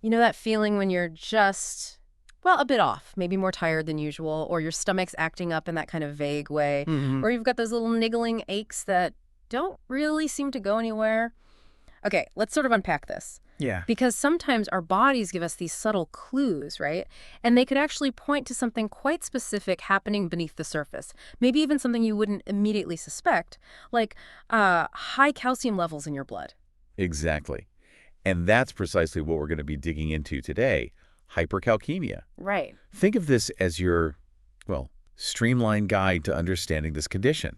You know that feeling when you're just, well, a bit off, maybe more tired than usual, or your stomach's acting up in that kind of vague way, Hmm. or you've got those little niggling aches that don't really seem to go anywhere? Okay, let's sort of unpack this. Yeah. Because sometimes our bodies give us these subtle clues, right? And they could actually point to something quite specific happening beneath the surface. Maybe even something you wouldn't immediately suspect, like high calcium levels in your blood. Exactly. And that's precisely what we're going to be digging into today, hypercalcemia. Right. Think of this as your, well, streamlined guide to understanding this condition.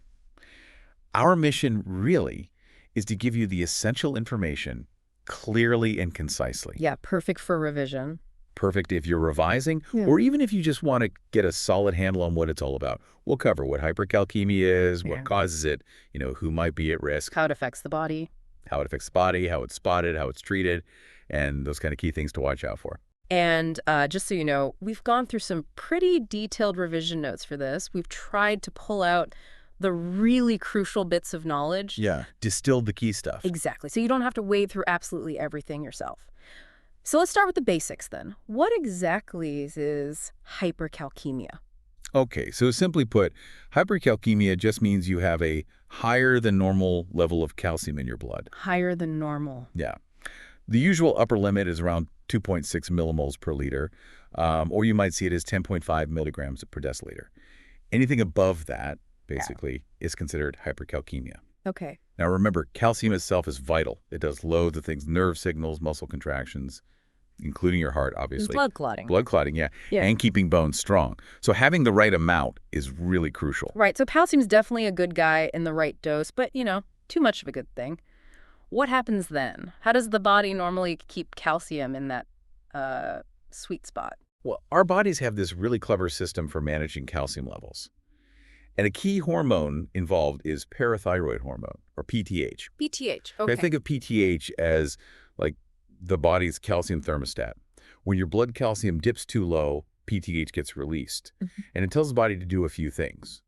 Our mission really is to give you the essential information clearly and concisely. Yeah, perfect for revision. Perfect if you're revising, Yeah. or even if you just want to get a solid handle on what it's all about. We'll cover what hypercalcemia is, what Yeah. causes it, who might be at risk, How it affects the body. how it affects the body, how it's spotted, how it's treated, and those kind of key things to watch out for. And just so you know, we've gone through some pretty detailed revision notes for this. We've tried to pull out the really crucial bits of knowledge. Yeah. Distilled the key stuff. Exactly. So you don't have to wade through absolutely everything yourself. So let's start with the basics then. What exactly is hypercalcemia? Okay, so simply put, hypercalcemia just means you have a higher than normal level of calcium in your blood. Higher than normal. Yeah. The usual upper limit is around 2.6 millimoles per liter, or you might see it as 10.5 milligrams per deciliter. Anything above that, basically, is considered hypercalcemia. Okay. Now remember, calcium itself is vital. It does loads of things, nerve signals, muscle contractions, including your heart, obviously. Blood clotting. Blood clotting, yeah, Yeah. and keeping bones strong. So having the right amount is really crucial. Right. So calcium's definitely a good guy in the right dose, but, too much of a good thing. What happens then? How does the body normally keep calcium in that sweet spot? Well, our bodies have this really clever system for managing calcium levels. And a key hormone involved is parathyroid hormone, or PTH. PTH. Okay. Okay. Think of PTH as like the body's calcium thermostat. When your blood calcium dips too low, PTH gets released. Mhm. And it tells the body to do a few things.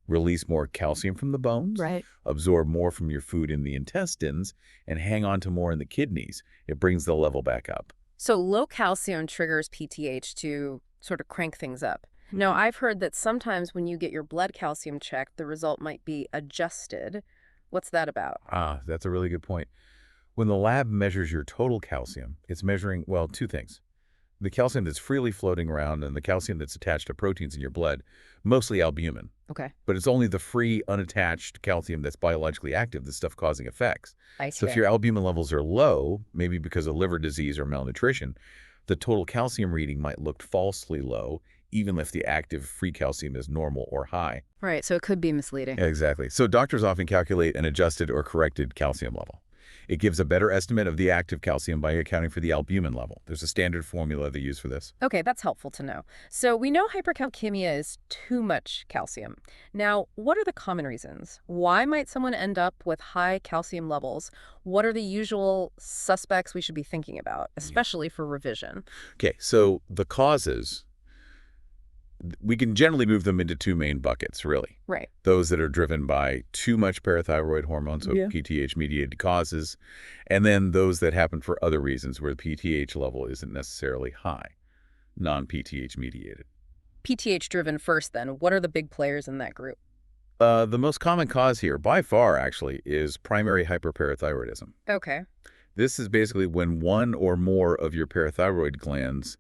Release more calcium from the bones, Right. absorb more from your food in the intestines, and hang on to more in the kidneys. It brings the level back up. So low calcium triggers PTH to sort of crank things up. Now, I've heard that sometimes when you get your blood calcium checked, the result might be adjusted. What's that about? Ah, that's a really good point. When the lab measures your total calcium, it's measuring, well, two things. The calcium that's freely floating around and the calcium that's attached to proteins in your blood, mostly albumin. Okay. But it's only the free, unattached calcium that's biologically active, the stuff causing effects. I So see. if your albumin levels are low, maybe because of liver disease or malnutrition, the total calcium reading might look falsely low, even if the active free calcium is normal or high. Right. So it could be misleading. Exactly. So doctors often calculate an adjusted or corrected calcium level. It gives a better estimate of the active calcium by accounting for the albumin level. There's a standard formula they use for this. Okay, that's helpful to know. So we know hypercalcemia is too much calcium. Now, what are the common reasons? Why might someone end up with high calcium levels? What are the usual suspects we should be thinking about, especially for revision? Okay, so the causes, we can generally move them into two main buckets, really. Right. Those that are driven by too much parathyroid hormone, so Yeah. PTH-mediated causes, and then those that happen for other reasons where the PTH level isn't necessarily high, non-PTH-mediated. PTH driven first, then. What are the big players in that group? The most common cause here, by far actually, is primary hyperparathyroidism. Okay. This is basically when one or more of your parathyroid glands,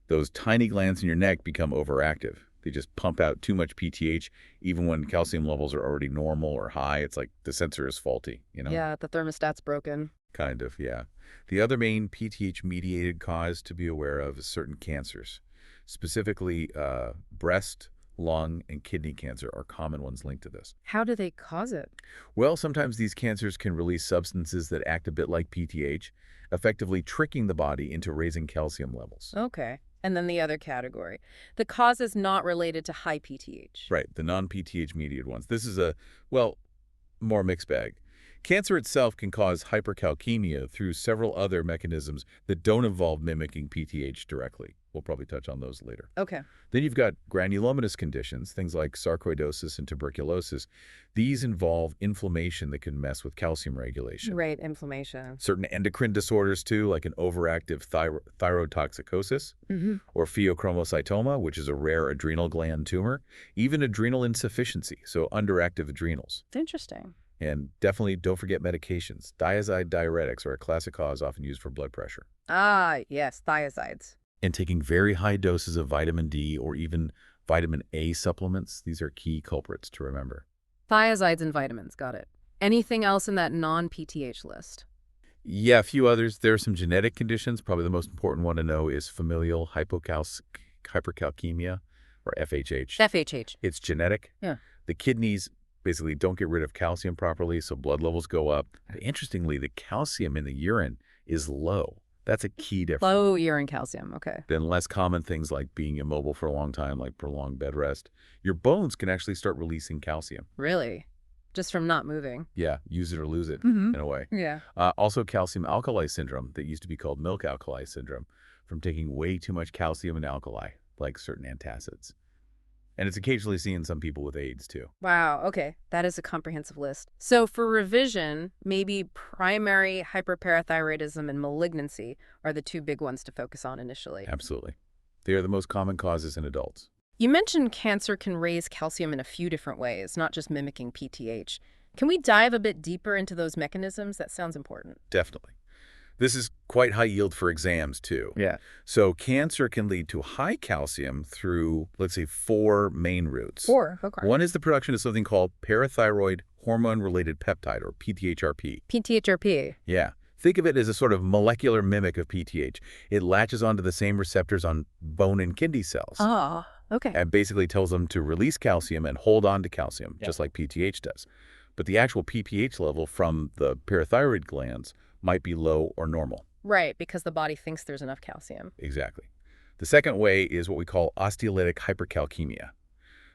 those tiny glands in your neck, become overactive. They just pump out too much PTH, even when calcium levels are already normal or high. It's like the sensor is faulty, Yeah, the thermostat's broken. Kind of, yeah. The other main PTH-mediated cause to be aware of is certain cancers. Specifically, breast, lung, and kidney cancer are common ones linked to this. How do they cause it? Well, sometimes these cancers can release substances that act a bit like PTH, effectively tricking the body into raising calcium levels. Okay. And then the other category. The cause is not related to high PTH. Right, the non-PTH-mediated ones. This is well, more mixed bag. Cancer itself can cause hypercalcemia through several other mechanisms that don't involve mimicking PTH directly. We'll probably touch on those later. Okay. Then you've got granulomatous conditions, things like sarcoidosis and tuberculosis. These involve inflammation that can mess with calcium regulation. Right, inflammation. Certain endocrine disorders, too, like an overactive thyroid toxicosis Hmm. or pheochromocytoma, which is a rare adrenal gland tumor, even adrenal insufficiency, so underactive adrenals. It's interesting. And definitely don't forget medications. Thiazide diuretics are a classic cause often used for blood pressure. Ah, yes, thiazides. And taking very high doses of vitamin D or even vitamin A supplements, these are key culprits to remember. Thiazides and vitamins, got it. Anything else in that non-PTH list? Yeah, a few others. There are some genetic conditions. Probably the most important one to know is familial hypercalcaemia, or FHH. FHH. It's genetic. Yeah. The kidneys basically don't get rid of calcium properly, so blood levels go up. Interestingly, the calcium in the urine is low. That's a key difference. Low urine calcium, okay. Then less common things like being immobile for a long time, like prolonged bed rest. Your bones can actually start releasing calcium. Really? Just from not moving? Yeah, use it or lose it Mm-hmm. in a way. Yeah. Also calcium alkali syndrome that used to be called milk alkali syndrome from taking way too much calcium and alkali, like certain antacids. And it's occasionally seen in some people with AIDS, too. Wow, okay. That is a comprehensive list. So for revision, maybe primary hyperparathyroidism and malignancy are the two big ones to focus on initially. Absolutely. They are the most common causes in adults. You mentioned cancer can raise calcium in a few different ways, not just mimicking PTH. Can we dive a bit deeper into those mechanisms? That sounds important. Definitely. This is quite high yield for exams, too. Yeah. So cancer can lead to high calcium through, let's say, 4 main routes. Okay. One is the production of something called parathyroid hormone-related peptide, or PTHrP. PTHrP. Yeah. Think of it as a sort of molecular mimic of PTH. It latches onto the same receptors on bone and kidney cells. Oh, okay. And basically tells them to release calcium and hold on to calcium, just like PTH does. But the actual PTH level from the parathyroid glands might be low or normal. Right, because the body thinks there's enough calcium. Exactly. The second way is what we call osteolytic hypercalcaemia.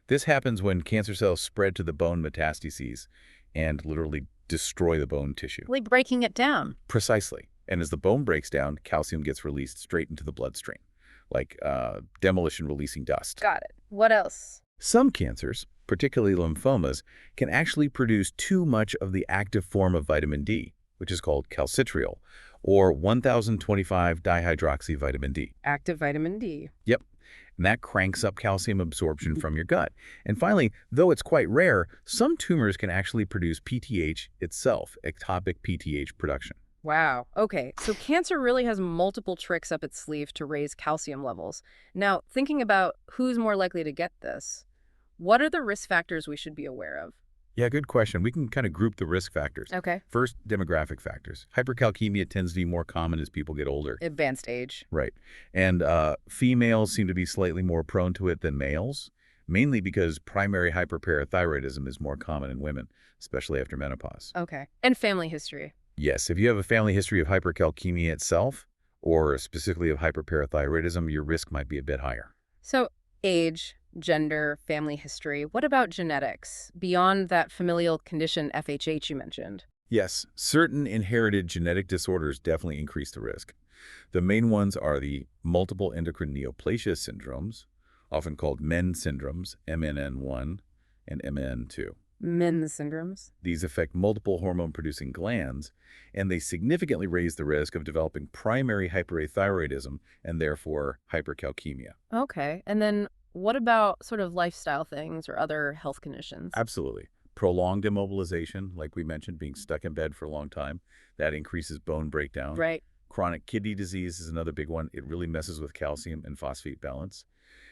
This happens when cancer cells spread to the bone metastases and literally destroy the bone tissue. Like breaking it down. Precisely. And as the bone breaks down, calcium gets released straight into the bloodstream, like demolition-releasing dust. Got it. What else? Some cancers, particularly lymphomas, can actually produce too much of the active form of vitamin D, which is called calcitriol, or 1025-dihydroxyvitamin D. Active vitamin D. Yep. And that cranks up calcium absorption from your gut. And finally, though it's quite rare, some tumors can actually produce PTH itself, ectopic PTH production. Wow. Okay, so cancer really has multiple tricks up its sleeve to raise calcium levels. Now, thinking about who's more likely to get this, what are the risk factors we should be aware of? Yeah, good question. We can kind of group the risk factors. Okay. First, demographic factors. Hypercalcaemia tends to be more common as people get older. Advanced age. Right. And females seem to be slightly more prone to it than males, mainly because primary hyperparathyroidism is more common in women, especially after menopause. Okay. And family history. Yes, if you have a family history of hypercalcaemia itself, or specifically of hyperparathyroidism, your risk might be a bit higher. So, age, gender, family history. What about genetics, beyond that familial condition FHH you mentioned? Yes, certain inherited genetic disorders definitely increase the risk. The main ones are the multiple endocrine neoplasia syndromes, often called MEN syndromes, MNN1 and MN2. Men's syndromes. These affect multiple hormone-producing glands, and they significantly raise the risk of developing primary hyperparathyroidism and therefore hypercalcaemia. Okay. And then what about sort of lifestyle things or other health conditions? Absolutely. Prolonged immobilization, like we mentioned, being stuck in bed for a long time, that increases bone breakdown. Right. Chronic kidney disease is another big one. It really messes with calcium and phosphate balance.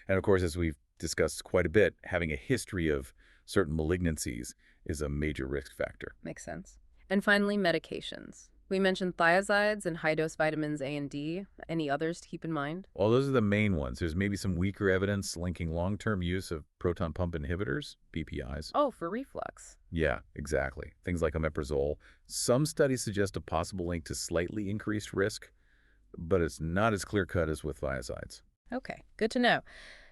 And of course, as we've discussed quite a bit, having a history of certain malignancies is a major risk factor. Makes sense. And finally, medications. We mentioned thiazides and high-dose vitamins A and D. Any others to keep in mind? Well, those are the main ones. There's maybe some weaker evidence linking long-term use of proton pump inhibitors, PPIs. Oh, for reflux. Yeah, exactly. Things like omeprazole. Some studies suggest a possible link to slightly increased risk, but it's not as clear-cut as with thiazides. Okay, good to know.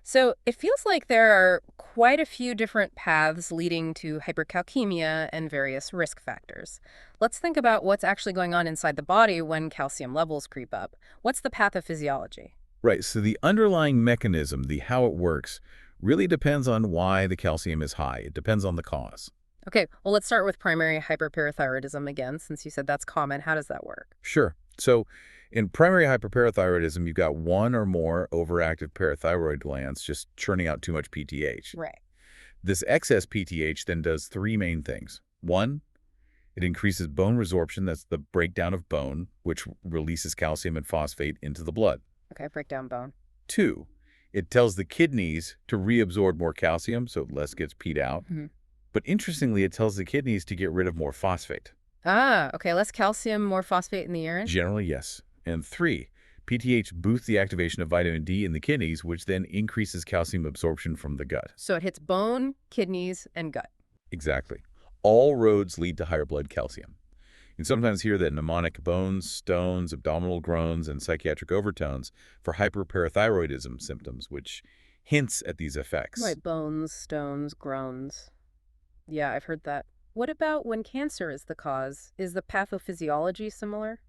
So it feels like there are quite a few different paths leading to hypercalcaemia and various risk factors. Let's think about what's actually going on inside the body when calcium levels creep up. What's the pathophysiology? Right, so the underlying mechanism, the how it works, really depends on why the calcium is high. It depends on the cause. Okay, well, let's start with primary hyperparathyroidism again, since you said that's common. How does that work? Sure. So in primary hyperparathyroidism, you've got one or more overactive parathyroid glands just churning out too much PTH. Right. This excess PTH then does three main things. One, it increases bone resorption, that's the breakdown of bone, which releases calcium and phosphate into the blood. Okay, break down bone. Two, it tells the kidneys to reabsorb more calcium, so less gets peed out. Mhm. But interestingly, it tells the kidneys to get rid of more phosphate. Ah, okay, less calcium, more phosphate in the urine? Generally, yes. And three, PTH boosts the activation of vitamin D in the kidneys, which then increases calcium absorption from the gut. So it hits bone, kidneys, and gut. Exactly. All roads lead to higher blood calcium. You can sometimes hear that mnemonic bones, stones, abdominal groans, and psychiatric overtones for hyperparathyroidism symptoms, which hints at these effects. Right, bones, stones, groans. Yeah, I've heard that. What about when cancer is the cause? Is the pathophysiology similar?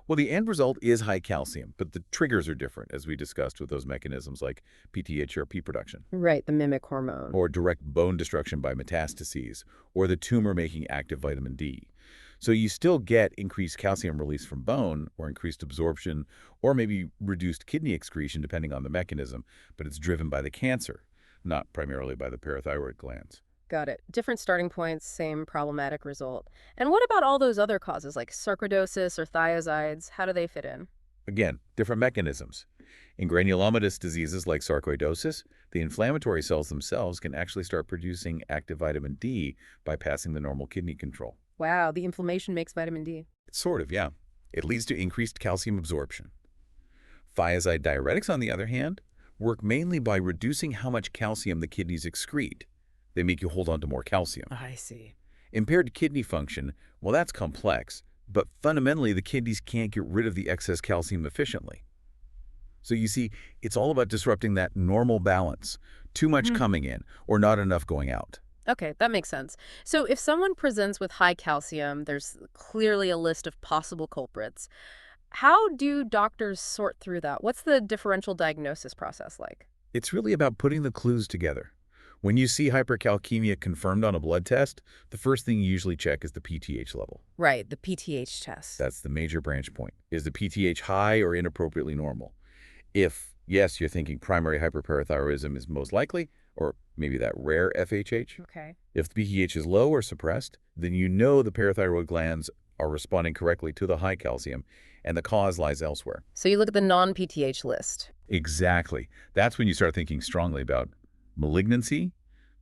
Well, the end result is high calcium, but the triggers are different, as we discussed with those mechanisms like PTHrP production, Right, the mimic hormone. or direct bone destruction by metastases, or the tumor making active vitamin D. So you still get increased calcium release from bone, or increased absorption, or maybe reduced kidney excretion, depending on the mechanism, but it's driven by the cancer, not primarily by the parathyroid glands. Got it. Different starting points, same problematic result. And what about all those other causes like sarcoidosis or thiazides? How do they fit in? Again, different mechanisms. In granulomatous diseases like sarcoidosis, the inflammatory cells themselves can actually start producing active vitamin D, bypassing the normal kidney control. Wow, the inflammation makes vitamin D. Sort of, yeah. It leads to increased calcium absorption. Thiazide diuretics, on the other hand, work mainly by reducing how much calcium the kidneys excrete. They make you hold on to more calcium. I see. Impaired kidney function, well, that's complex, but fundamentally the kidneys can't get rid of the excess calcium efficiently. So you see, it's all about disrupting that normal balance. Too much coming in or not enough going out. Okay, that makes sense. So if someone presents with high calcium, there's clearly a list of possible culprits. How do doctors sort through that? What's the differential diagnosis process like? It's really about putting the clues together. When you see hypercalcemia confirmed on a blood test, the first thing you usually check is the PTH level. Right, the PTH test. That's the major branch point. Is the PTH high or inappropriately normal? If, yes, you're thinking primary hyperparathyroidism is most likely, or maybe that rare FHH. Okay. If the pH is low or suppressed, then you know the parathyroid glands are responding correctly to the high calcium, and the cause lies elsewhere. So you look at the non-PTH list. Exactly. That's when you start thinking strongly about malignancy,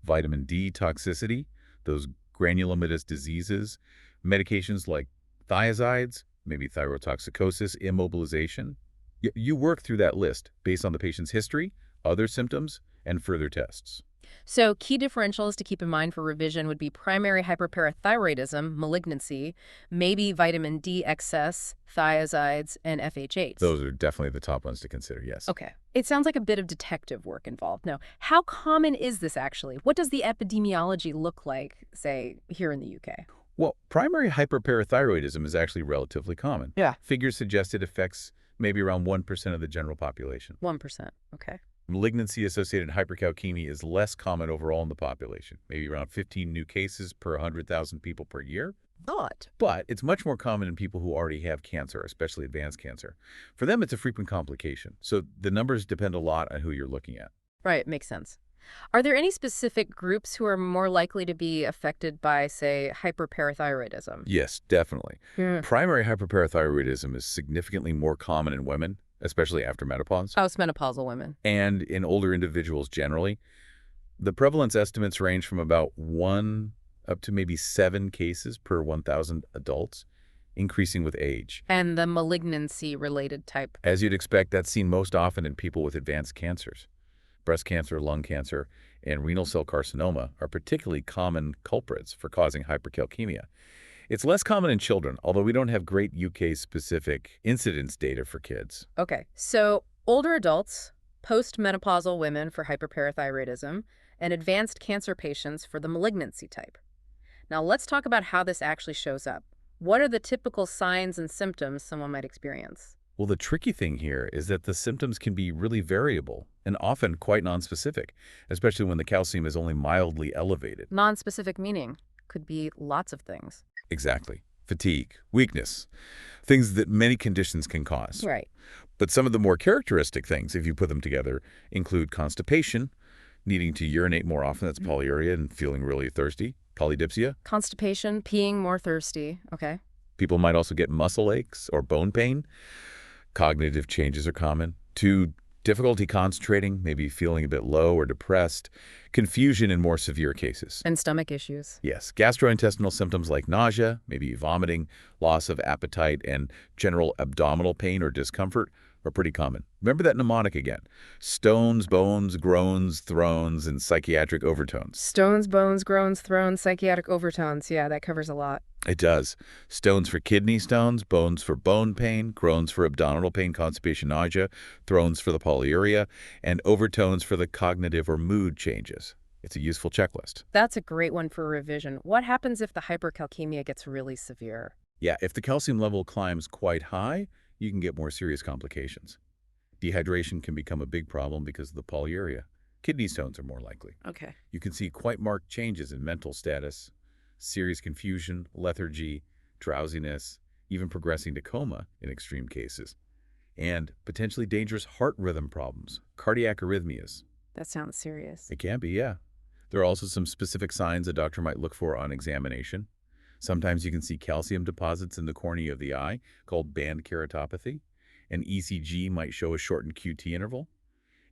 vitamin D toxicity, those granulomatous diseases, medications like thiazides, maybe thyrotoxicosis, immobilization. You work through that list based on the patient's history, other symptoms, and further tests. So key differentials to keep in mind for revision would be primary hyperparathyroidism, malignancy, maybe vitamin D excess, thiazides, and FHAs. Those are definitely the top ones to consider, yes. Okay. It sounds like a bit of detective work involved. Now, how common is this actually? What does the epidemiology look like, say, here in the UK? Well, primary hyperparathyroidism is actually relatively common. Yeah. Figures suggest it affects maybe around 1% of the general population. 1%. Okay. Malignancy-associated hypercalcemia is less common overall in the population, maybe around 15 new cases per 100,000 people per year. Not. But it's much more common in people who already have cancer, especially advanced cancer. For them, it's a frequent complication. So the numbers depend a lot on who you're looking at. Right, makes sense. Are there any specific groups who are more likely to be affected by, say, hyperparathyroidism? Yes, definitely. Hmm. Primary hyperparathyroidism is significantly more common in women, especially after menopause, Postmenopausal women. and in older individuals generally. The prevalence estimates range from about 1 up to maybe 7 cases per 1,000 adults, increasing with age. And the malignancy-related type. As you'd expect, that's seen most often in people with advanced cancers. Breast cancer, lung cancer, and renal cell carcinoma are particularly common culprits for causing hypercalcemia. It's less common in children, although we don't have great UK-specific incidence data for kids. Okay, so older adults, postmenopausal women for hyperparathyroidism, and advanced cancer patients for the malignancy type. Now let's talk about how this actually shows up. What are the typical signs and symptoms someone might experience? Well, the tricky thing here is that the symptoms can be really variable and often quite nonspecific, especially when the calcium is only mildly elevated. Non-specific meaning could be lots of things. Exactly. Fatigue, weakness, things that many conditions can cause. Right. But some of the more characteristic things, if you put them together, include constipation, needing to urinate more often, that's polyuria, and feeling really thirsty, polydipsia. Constipation, peeing more thirsty. Okay. People might also get muscle aches or bone pain. Cognitive changes are common. To difficulty concentrating, maybe feeling a bit low or depressed. Confusion in more severe cases. And stomach issues. Yes, gastrointestinal symptoms like nausea, maybe vomiting, loss of appetite, and general abdominal pain or discomfort are pretty common. Remember that mnemonic again. Stones, bones, groans, thrones, and psychiatric overtones. Stones, bones, groans, thrones, psychiatric overtones. Yeah, that covers a lot. It does. Stones for kidney stones, bones for bone pain, groans for abdominal pain, constipation, nausea, thrones for the polyuria, and overtones for the cognitive or mood changes. It's a useful checklist. That's a great one for revision. What happens if the hypercalcemia gets really severe? Yeah, if the calcium level climbs quite high, you can get more serious complications. Dehydration can become a big problem because of the polyuria. Kidney stones are more likely. Okay. You can see quite marked changes in mental status, serious confusion, lethargy, drowsiness, even progressing to coma in extreme cases, and potentially dangerous heart rhythm problems, cardiac arrhythmias. That sounds serious. It can be, yeah. There are also some specific signs a doctor might look for on examination. Sometimes you can see calcium deposits in the cornea of the eye, called band keratopathy. An ECG might show a shortened QT interval.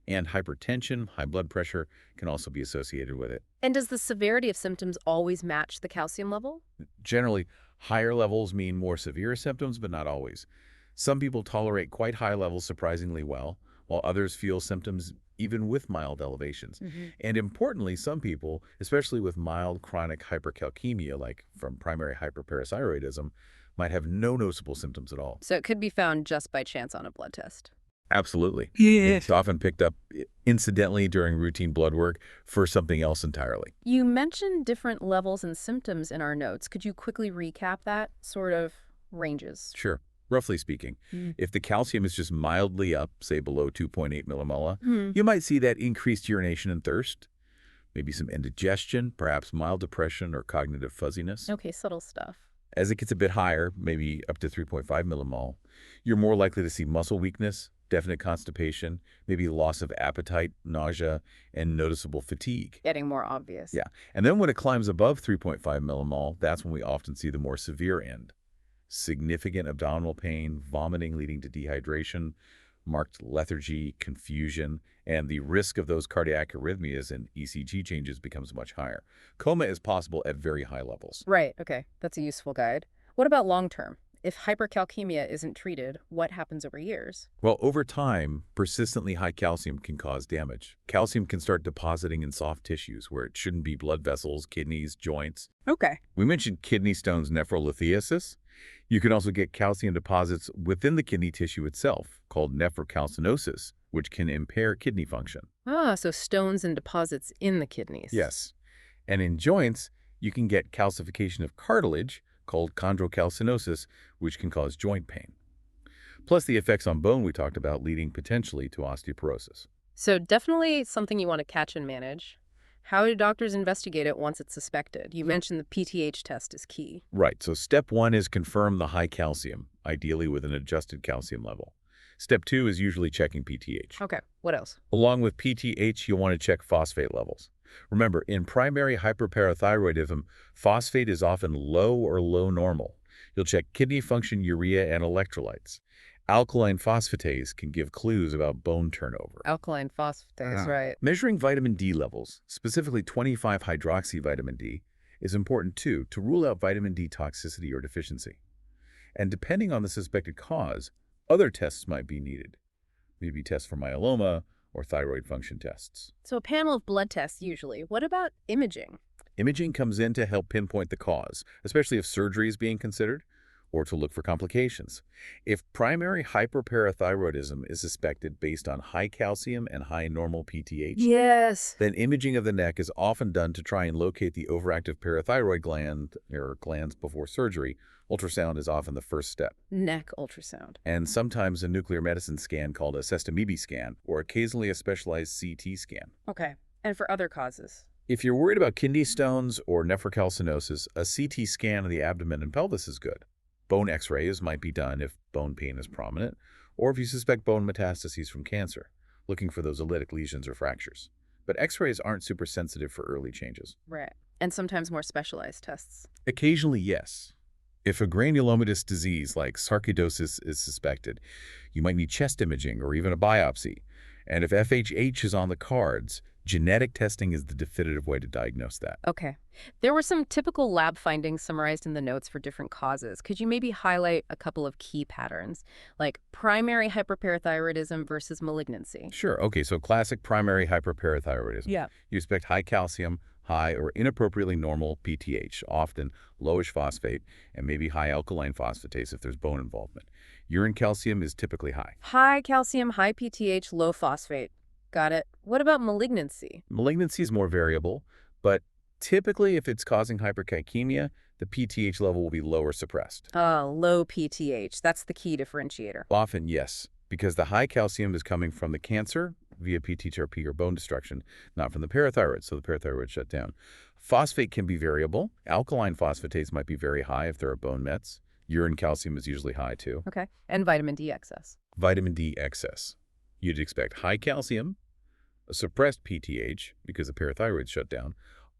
And hypertension, high blood pressure, can also be associated with it. And does the severity of symptoms always match the calcium level? Generally, higher levels mean more severe symptoms, but not always. Some people tolerate quite high levels surprisingly well, while others feel symptoms even with mild elevations. And importantly, some people, especially with mild chronic hypercalcemia, like from primary hyperparathyroidism, might have no noticeable symptoms at all. So it could be found just by chance on a blood test. Absolutely. Yeah. It's often picked up incidentally during routine blood work for something else entirely. You mentioned different levels and symptoms in our notes. Could you quickly recap that sort of ranges? Sure. Roughly speaking, if the calcium is just mildly up, say below 2.8 millimolar, you might see that increased urination and thirst, maybe some indigestion, perhaps mild depression or cognitive fuzziness. Okay, subtle stuff. As it gets a bit higher, maybe up to 3.5 millimole, you're more likely to see muscle weakness, definite constipation, maybe loss of appetite, nausea, and noticeable fatigue. Getting more obvious. Yeah. And then when it climbs above 3.5 millimole, that's when we often see the more severe end. Significant abdominal pain, vomiting leading to dehydration, marked lethargy, confusion, and the risk of those cardiac arrhythmias and ECG changes becomes much higher. Coma is possible at very high levels. Right, okay. That's a useful guide. What about long-term? If hypercalcemia isn't treated, what happens over years? Well, over time, persistently high calcium can cause damage. Calcium can start depositing in soft tissues where it shouldn't be: blood vessels, kidneys, joints. Okay. We mentioned kidney stones nephrolithiasis. You can also get calcium deposits within the kidney tissue itself, called nephrocalcinosis, which can impair kidney function. Ah, so stones and deposits in the kidneys. Yes. And in joints, you can get calcification of cartilage, called chondrocalcinosis, which can cause joint pain. Plus the effects on bone we talked about, leading potentially to osteoporosis. So definitely something you want to catch and manage. How do doctors investigate it once it's suspected? You mentioned the PTH test is key. Right, so step 1 is confirm the high calcium, ideally with an adjusted calcium level. Step 2 is usually checking PTH. Okay, what else? Along with PTH, you'll want to check phosphate levels. Remember, in primary hyperparathyroidism, phosphate is often low or low normal. You'll check kidney function, urea, and electrolytes. Alkaline phosphatase can give clues about bone turnover. Alkaline phosphatase, right. Measuring vitamin D levels, specifically 25-hydroxyvitamin D, is important too to rule out vitamin D toxicity or deficiency. And depending on the suspected cause, other tests might be needed. Maybe tests for myeloma or thyroid function tests. So a panel of blood tests usually. What about imaging? Imaging comes in to help pinpoint the cause, especially if surgery is being considered, or to look for complications. If primary hyperparathyroidism is suspected based on high calcium and high normal PTH, Yes. then imaging of the neck is often done to try and locate the overactive parathyroid gland or glands before surgery, Ultrasound is often the first step. Neck ultrasound. And sometimes a nuclear medicine scan called a sestamibi scan, or occasionally a specialized CT scan. Okay. And for other causes? If you're worried about kidney stones or nephrocalcinosis, a CT scan of the abdomen and pelvis is good. Bone x-rays might be done if bone pain is prominent, or if you suspect bone metastases from cancer, looking for those lytic lesions or fractures. But x-rays aren't super sensitive for early changes. Right. And sometimes more specialized tests. Occasionally, yes. If a granulomatous disease like sarcoidosis is suspected, you might need chest imaging or even a biopsy. And if FHH is on the cards, genetic testing is the definitive way to diagnose that. Okay. There were some typical lab findings summarized in the notes for different causes. Could you maybe highlight a couple of key patterns, like primary hyperparathyroidism versus malignancy? Sure. Okay, so classic primary hyperparathyroidism. Yeah. You expect high calcium, high or inappropriately normal PTH, often lowish phosphate, and maybe high alkaline phosphatase if there's bone involvement. Urine calcium is typically high. High calcium, high PTH, low phosphate. Got it. What about malignancy? Malignancy is more variable, but typically if it's causing hypercalcaemia, the PTH level will be low or suppressed. Low PTH. That's the key differentiator. Often, yes, because the high calcium is coming from the cancer via PTHrP or bone destruction, not from the parathyroid, so the parathyroid shut down. Phosphate can be variable. Alkaline phosphatase might be very high if there are bone mets. Urine calcium is usually high too. Okay. And vitamin D excess. Vitamin D excess. You'd expect high calcium, a suppressed PTH because the parathyroid's shut down,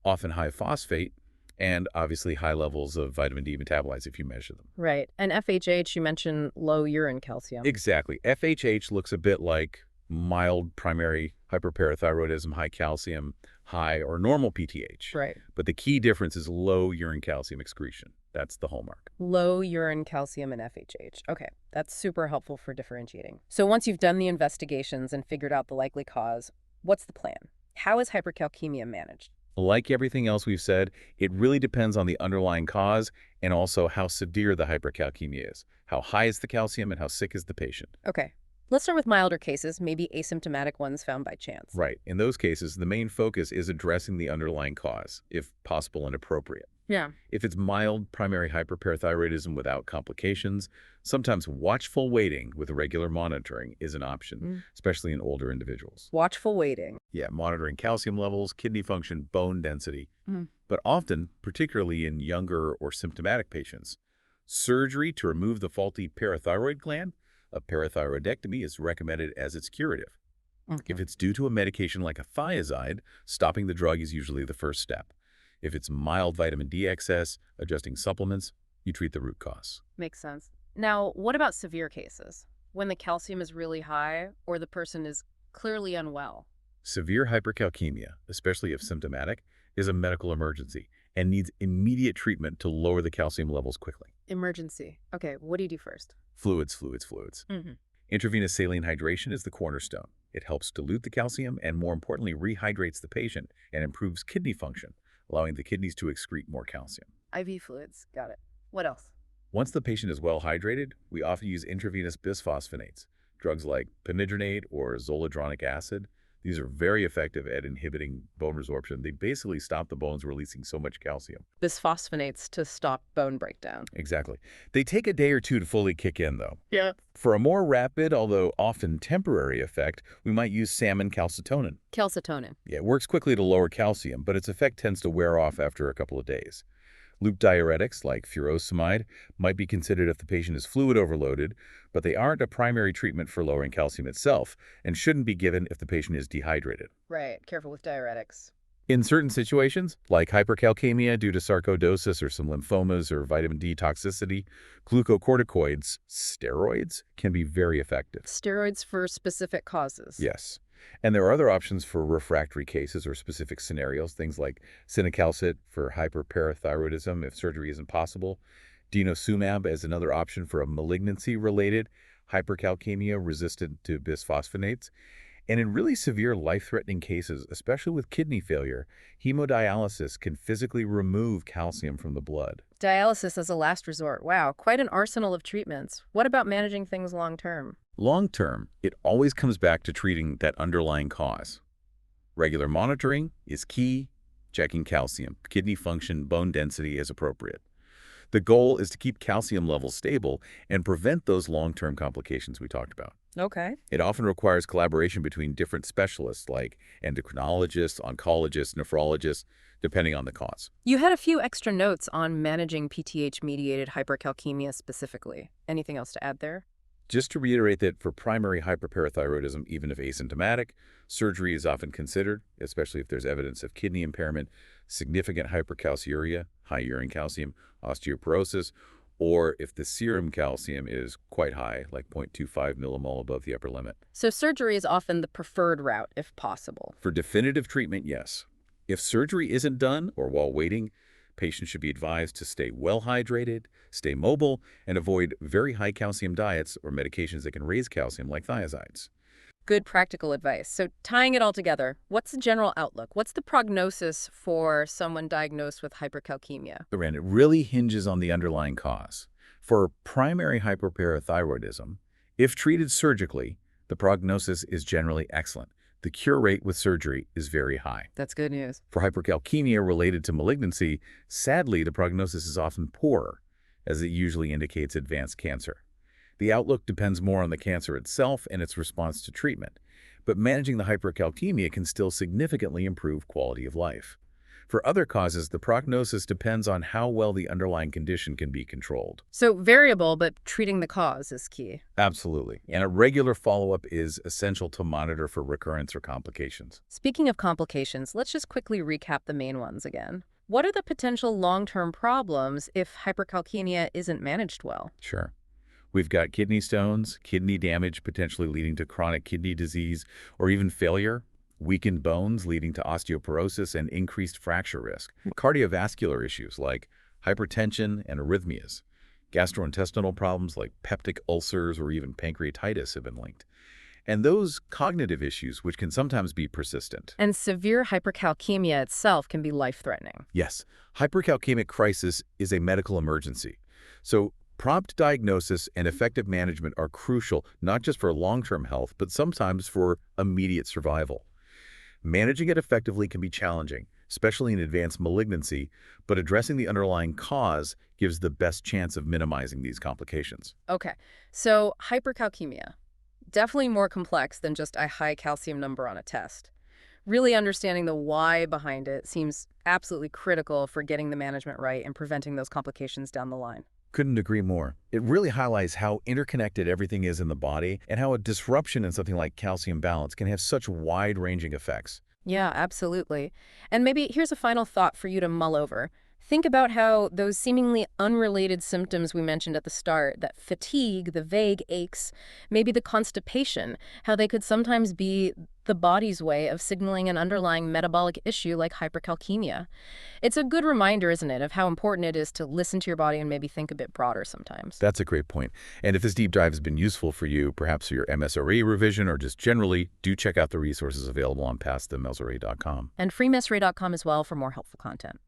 often high phosphate, and obviously high levels of vitamin D metabolites if you measure them. Right. And FHH, you mentioned low urine calcium. Exactly. FHH looks a bit like mild primary hyperparathyroidism, high calcium, high or normal PTH. Right. But the key difference is low urine calcium excretion. That's the hallmark. Low urine calcium and FHH. Okay, that's super helpful for differentiating. So once you've done the investigations and figured out the likely cause, what's the plan? How is hypercalcemia managed? Like everything else we've said, it really depends on the underlying cause and also how severe the hypercalcemia is. How high is the calcium and how sick is the patient? Okay, let's start with milder cases, maybe asymptomatic ones found by chance. Right. In those cases, the main focus is addressing the underlying cause, if possible and appropriate. Yeah. If it's mild primary hyperparathyroidism without complications, sometimes watchful waiting with regular monitoring is an option, especially in older individuals. Watchful waiting. Yeah, monitoring calcium levels, kidney function, bone density. Mm. But often, particularly in younger or symptomatic patients, surgery to remove the faulty parathyroid gland, a parathyroidectomy, is recommended as its curative. Okay. If it's due to a medication like a thiazide, stopping the drug is usually the first step. If it's mild vitamin D excess, adjusting supplements, you treat the root cause. Makes sense. Now, what about severe cases? When the calcium is really high or the person is clearly unwell? Severe hypercalcemia, especially if symptomatic, is a medical emergency and needs immediate treatment to lower the calcium levels quickly. Emergency. Okay, what do you do first? Fluids, fluids, fluids. Mm-hmm. Intravenous saline hydration is the cornerstone. It helps dilute the calcium and, more importantly, rehydrates the patient and improves kidney function, allowing the kidneys to excrete more calcium. IV fluids. Got it. What else? Once the patient is well hydrated, we often use intravenous bisphosphonates, drugs like pinidronate or zoledronic acid. These are very effective at inhibiting bone resorption. They basically stop the bones releasing so much calcium. Bisphosphonates to stop bone breakdown. Exactly. They take a day or two to fully kick in, though. Yeah. For a more rapid, although often temporary effect, we might use salmon calcitonin. Calcitonin. Yeah, it works quickly to lower calcium, but its effect tends to wear off after a couple of days. Loop diuretics, like furosemide, might be considered if the patient is fluid overloaded, but they aren't a primary treatment for lowering calcium itself and shouldn't be given if the patient is dehydrated. Right. Careful with diuretics. In certain situations, like hypercalcaemia due to sarcoidosis or some lymphomas or vitamin D toxicity, glucocorticoids, steroids, can be very effective. Steroids for specific causes. Yes. And there are other options for refractory cases or specific scenarios, things like cinacalcet for hyperparathyroidism if surgery isn't possible, denosumab as another option for a malignancy-related hypercalcaemia resistant to bisphosphonates. And in really severe life-threatening cases, especially with kidney failure, hemodialysis can physically remove calcium from the blood. Dialysis as a last resort. Wow, quite an arsenal of treatments. What about managing things long-term? Long-term, it always comes back to treating that underlying cause. Regular monitoring is key, checking calcium, kidney function, bone density as appropriate. The goal is to keep calcium levels stable and prevent those long-term complications we talked about. Okay. It often requires collaboration between different specialists like endocrinologists, oncologists, nephrologists, depending on the cause. You had a few extra notes on managing PTH-mediated hypercalcemia specifically. Anything else to add there? Just to reiterate that for primary hyperparathyroidism, even if asymptomatic, surgery is often considered, especially if there's evidence of kidney impairment, significant hypercalciuria, high urine calcium, osteoporosis, or if the serum calcium is quite high, like 0.25 millimole above the upper limit. So surgery is often the preferred route if possible. For definitive treatment, yes. If surgery isn't done or while waiting, patients should be advised to stay well hydrated, stay mobile, and avoid very high calcium diets or medications that can raise calcium like thiazides. Good practical advice. So tying it all together, what's the general outlook? What's the prognosis for someone diagnosed with hypercalcemia? And it really hinges on the underlying cause. For primary hyperparathyroidism, if treated surgically, the prognosis is generally excellent. The cure rate with surgery is very high. That's good news. For hypercalcemia related to malignancy, sadly, the prognosis is often poorer, as it usually indicates advanced cancer. The outlook depends more on the cancer itself and its response to treatment, but managing the hypercalcemia can still significantly improve quality of life. For other causes, the prognosis depends on how well the underlying condition can be controlled. So variable, but treating the cause is key. Absolutely. And a regular follow-up is essential to monitor for recurrence or complications. Speaking of complications, let's just quickly recap the main ones again. What are the potential long-term problems if hypercalcemia isn't managed well? Sure. We've got kidney stones, kidney damage potentially leading to chronic kidney disease or even failure, weakened bones leading to osteoporosis and increased fracture risk, cardiovascular issues like hypertension and arrhythmias, gastrointestinal problems like peptic ulcers or even pancreatitis have been linked, and those cognitive issues which can sometimes be persistent. And severe hypercalcemia itself can be life-threatening. Yes, hypercalcemic crisis is a medical emergency. So prompt diagnosis and effective management are crucial not just for long-term health, but sometimes for immediate survival. Managing it effectively can be challenging, especially in advanced malignancy, but addressing the underlying cause gives the best chance of minimizing these complications. Okay, so hypercalcemia, definitely more complex than just a high calcium number on a test. Really understanding the why behind it seems absolutely critical for getting the management right and preventing those complications down the line. Couldn't agree more. It really highlights how interconnected everything is in the body and how a disruption in something like calcium balance can have such wide-ranging effects. Yeah, absolutely. And maybe here's a final thought for you to mull over. Think about how those seemingly unrelated symptoms we mentioned at the start, that fatigue, the vague aches, maybe the constipation, how they could sometimes be the body's way of signaling an underlying metabolic issue like hypercalcemia. It's a good reminder, isn't it, of how important it is to listen to your body and maybe think a bit broader sometimes. That's a great point. And if this deep dive has been useful for you, perhaps for your MSRA revision or just generally, do check out the resources available on pastthemsra.com. And freemsra.com as well for more helpful content.